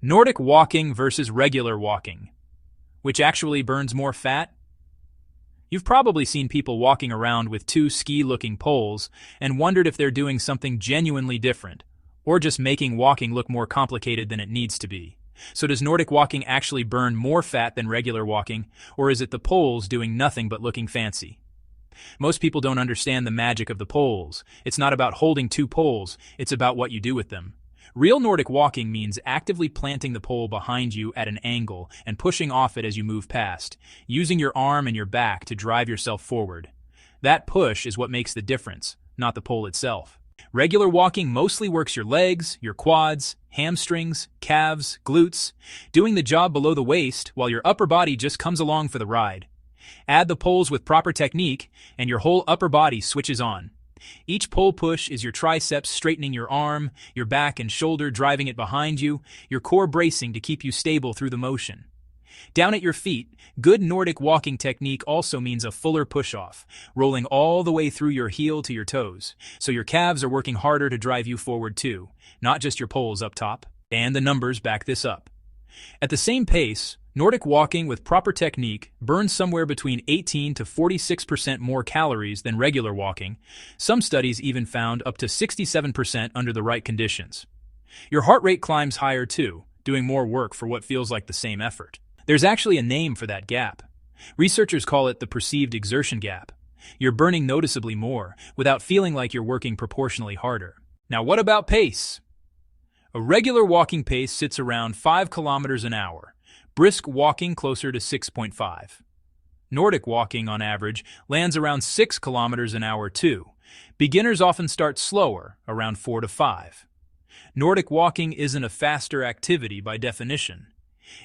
Nordic walking versus regular walking. Which actually burns more fat? You've probably seen people walking around with two ski-looking poles and wondered if they're doing something genuinely different, or just making walking look more complicated than it needs to be. So does Nordic walking actually burn more fat than regular walking, or is it the poles doing nothing but looking fancy? Most people don't understand the magic of the poles. It's not about holding two poles, it's about what you do with them. Real Nordic walking means actively planting the pole behind you at an angle and pushing off it as you move past, using your arm and your back to drive yourself forward. That push is what makes the difference, not the pole itself. Regular walking mostly works your legs, your quads, hamstrings, calves, glutes, doing the job below the waist while your upper body just comes along for the ride. Add the poles with proper technique, and your whole upper body switches on. Each pole push is your triceps straightening your arm, your back and shoulder driving it behind you, your core bracing to keep you stable through the motion. Down at your feet, good Nordic walking technique also means a fuller push-off, rolling all the way through your heel to your toes, so your calves are working harder to drive you forward too, not just your poles up top. And the numbers back this up. At the same pace, Nordic walking with proper technique burns somewhere between 18 to 46% more calories than regular walking. Some studies even found up to 67% under the right conditions. Your heart rate climbs higher too, doing more work for what feels like the same effort. There's actually a name for that gap. Researchers call it the perceived exertion gap. You're burning noticeably more without feeling like you're working proportionally harder. Now what about pace? A regular walking pace sits around 5 kilometers an hour. Brisk walking closer to 6.5. Nordic walking, on average, lands around 6 kilometers an hour too. Beginners often start slower, around 4 to 5. Nordic walking isn't a faster activity by definition.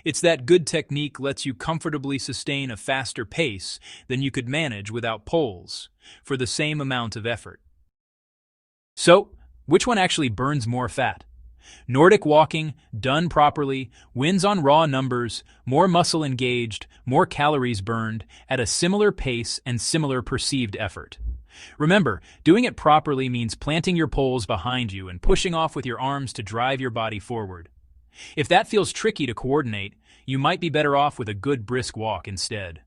It's that good technique lets you comfortably sustain a faster pace than you could manage without poles, for the same amount of effort. So, which one actually burns more fat? Nordic walking, done properly, wins on raw numbers, more muscle engaged, more calories burned, at a similar pace and similar perceived effort. Remember, doing it properly means planting your poles behind you and pushing off with your arms to drive your body forward. If that feels tricky to coordinate, you might be better off with a good brisk walk instead.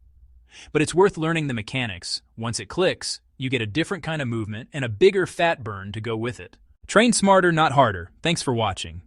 But it's worth learning the mechanics. Once it clicks, you get a different kind of movement and a bigger fat burn to go with it. Train smarter, not harder. Thanks for watching.